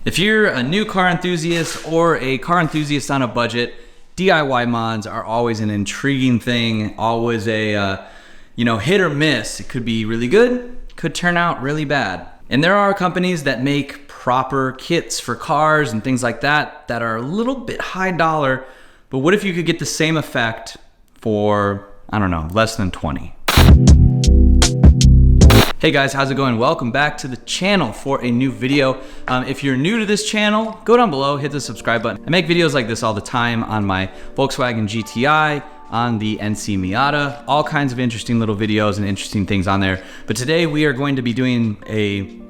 If you're a new car enthusiast or a car enthusiast on a budget, DIY mods are always an intriguing thing, always a hit or miss. It could be really good, could turn out really bad. And there are companies that make proper kits for cars and things like that that are a little bit high dollar, but what if you could get the same effect for, I don't know, less than 20? Hey guys, how's it going? Welcome back to the channel for a new video. If you're new to this channel, go down below, hit the subscribe button. I make videos like this all the time on my Volkswagen GTI, on the NC Miata, all kinds of interesting little videos and interesting things on there. But today we are going to be doing a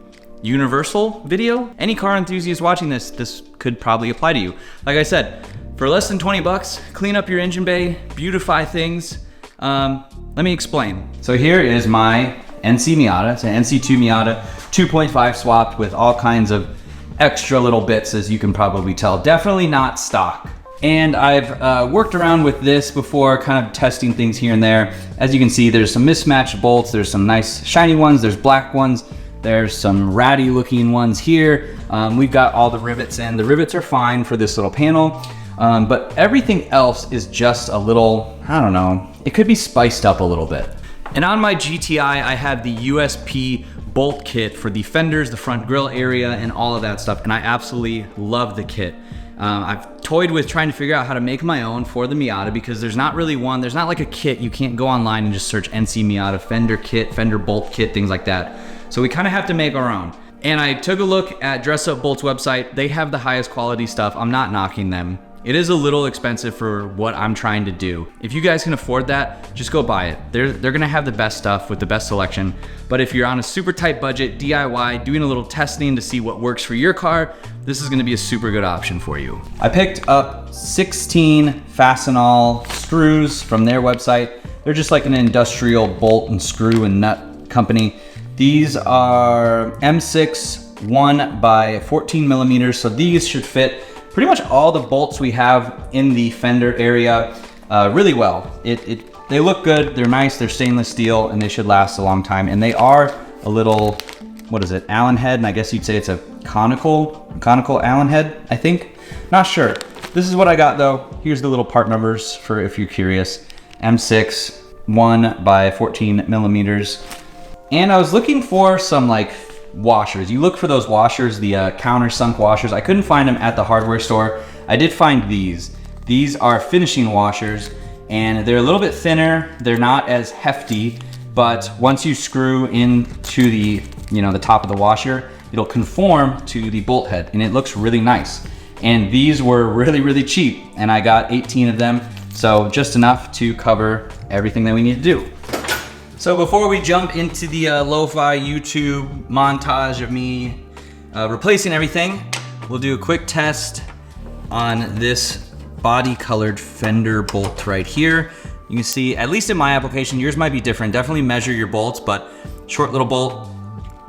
universal video. Any car enthusiast watching this could probably apply to you. Like I said, for less than 20 bucks, clean up your engine bay, beautify things. Let me explain. So here is my NC Miata. It's an NC2 Miata, 2.5 swapped with all kinds of extra little bits, as you can probably tell. Definitely not stock. And I've worked around with this before, kind of testing things here and there. As you can see, there's some mismatched bolts. There's some nice shiny ones. There's black ones. There's some ratty looking ones here. We've got all the rivets in. The rivets are fine for this little panel. But everything else is just a little, I don't know, it could be spiced up a little bit. And on my GTI, I had the USP bolt kit for the fenders, the front grille area, and all of that stuff. And I absolutely love the kit. I've toyed with trying to figure out how to make my own for the Miata because there's not really one, there's not like a kit. You can't go online and just search NC Miata fender kit, fender bolt kit, things like that. So we kind of have to make our own. And I took a look at Dress Up Bolt's website. They have the highest quality stuff. I'm not knocking them. It is a little expensive for what I'm trying to do. If you guys can afford that, just go buy it. They're gonna have the best stuff with the best selection. But if you're on a super tight budget, DIY, doing a little testing to see what works for your car, this is gonna be a super good option for you. I picked up 16 Fastol Screws from their website. They're just like an industrial bolt and screw and nut company. These are M6 1 by 14 millimeters, so these should fit pretty much all the bolts we have in the fender area really well. They look good, they're nice, they're stainless steel, and they should last a long time. And they are a little, what is it, Allen head? And I guess you'd say it's a conical Allen head, I think. Not sure. This is what I got though. Here's the little part numbers for if you're curious. M6 1 by 14 millimeters. And I was looking for some like washers. You look for those washers, the countersunk washers. I couldn't find them at the hardware store. I did find these. These are finishing washers and they're a little bit thinner. They're not as hefty, but once you screw into the, the top of the washer, it'll conform to the bolt head and it looks really nice. And these were really, really cheap and I got 18 of them. So just enough to cover everything that we need to do. So before we jump into the lo-fi YouTube montage of me replacing everything, we'll do a quick test on this body colored fender bolt right here. You can see, at least in my application, yours might be different. Definitely measure your bolts, but short little bolt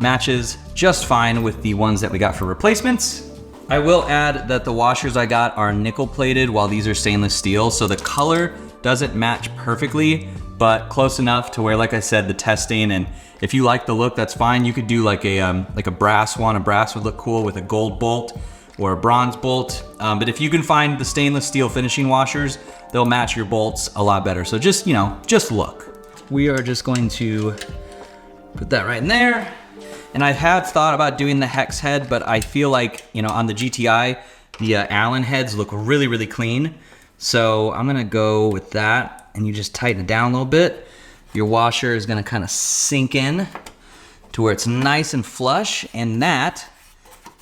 matches just fine with the ones that we got for replacements. I will add that the washers I got are nickel plated while these are stainless steel, so the color doesn't match perfectly, but close enough to where, like I said, the testing, and if you like the look, that's fine. You could do like a brass one. A brass would look cool with a gold bolt or a bronze bolt. But if you can find the stainless steel finishing washers, they'll match your bolts a lot better. So just look. We are just going to put that right in there. And I have thought about doing the hex head, but I feel like, on the GTI, the Allen heads look really, really clean. So I'm gonna go with that. And you just tighten it down a little bit. Your washer is gonna kind of sink in to where it's nice and flush, and that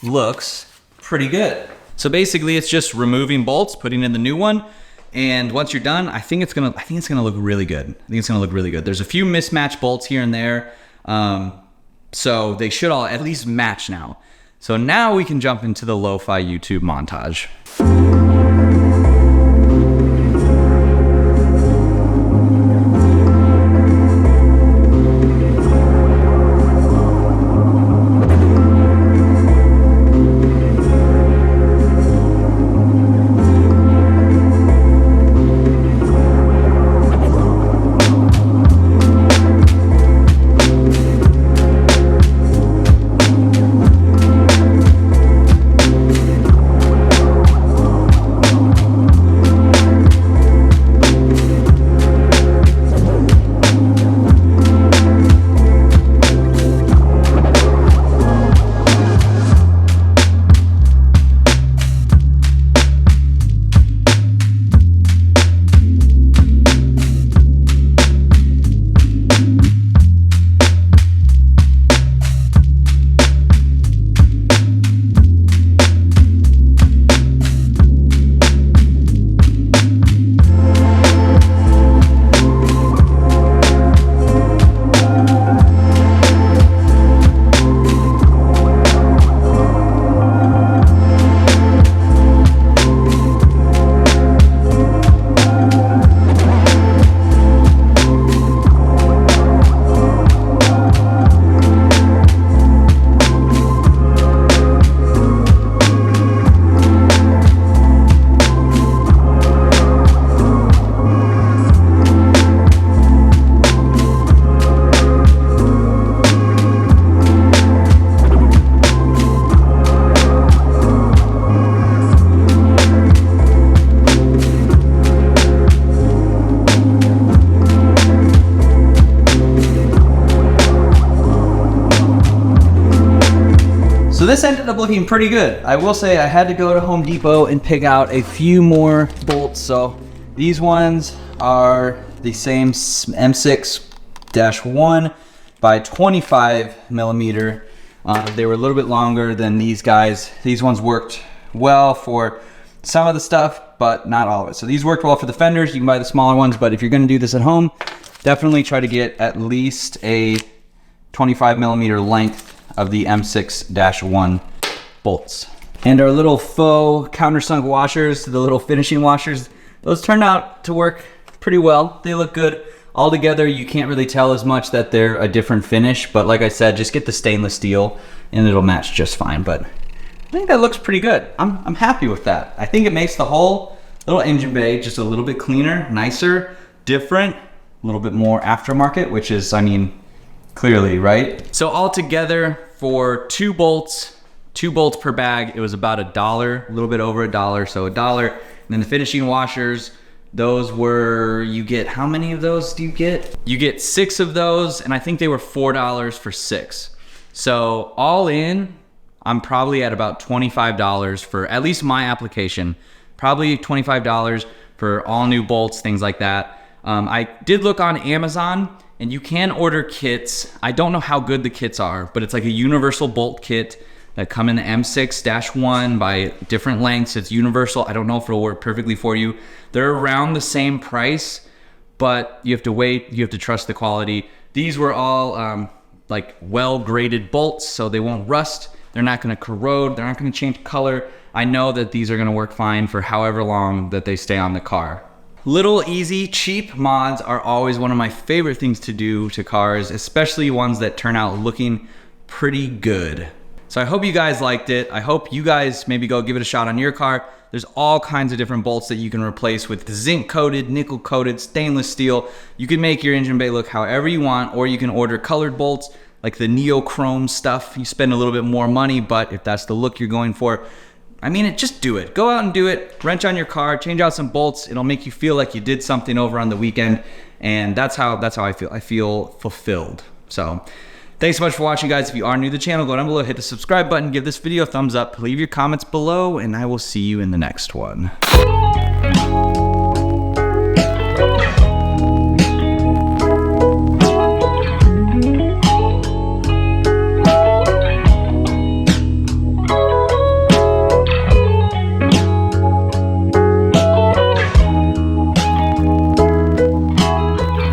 looks pretty good. So basically it's just removing bolts, putting in the new one, and once you're done, I think it's gonna look really good. There's a few mismatched bolts here and there, so they should all at least match now. So now we can jump into the lo-fi YouTube montage. So this ended up looking pretty good. I will say I had to go to Home Depot and pick out a few more bolts. So these ones are the same M6-1 by 25 millimeter. They were a little bit longer than these guys. These ones worked well for some of the stuff, but not all of it. So these worked well for the fenders. You can buy the smaller ones, but if you're gonna do this at home, definitely try to get at least a 25 millimeter length of the M6-1 bolts. And our little faux countersunk washers, the little finishing washers, those turned out to work pretty well. They look good. Altogether, you can't really tell as much that they're a different finish, but like I said, just get the stainless steel and it'll match just fine. But I think that looks pretty good. I'm happy with that. I think it makes the whole little engine bay just a little bit cleaner, nicer, different, a little bit more aftermarket, which is, I mean, clearly, right? So altogether for two bolts per bag, it was about $1, a little bit over $1, so $1. And then the finishing washers, those were, you get, how many of those do you get? You get 6 of those, and I think they were $4 for 6. So all in, I'm probably at about $25 for at least my application. Probably $25 for all new bolts, things like that. I did look on Amazon, and you can order kits. I don't know how good the kits are, but it's like a universal bolt kit that come in the M6-1 by different lengths. It's universal. I don't know if it'll work perfectly for you. They're around the same price, but you have to wait. You have to trust the quality. These were all like well-graded bolts, so they won't rust. They're not gonna corrode. They're not gonna change color. I know that these are gonna work fine for however long that they stay on the car. Little, easy, cheap mods are always one of my favorite things to do to cars, especially ones that turn out looking pretty good. So I hope you guys liked it. I hope you guys maybe go give it a shot on your car. There's all kinds of different bolts that you can replace with zinc coated, nickel coated, stainless steel. You can make your engine bay look however you want, or you can order colored bolts like the neochrome stuff. You spend a little bit more money, but if that's the look you're going for, I mean, just do it. Go out and do it. Wrench on your car, change out some bolts. It'll make you feel like you did something over on the weekend, and that's how I feel. I feel fulfilled. So thanks so much for watching, guys. If you are new to the channel, go down below, hit the subscribe button, give this video a thumbs up, leave your comments below, and I will see you in the next one.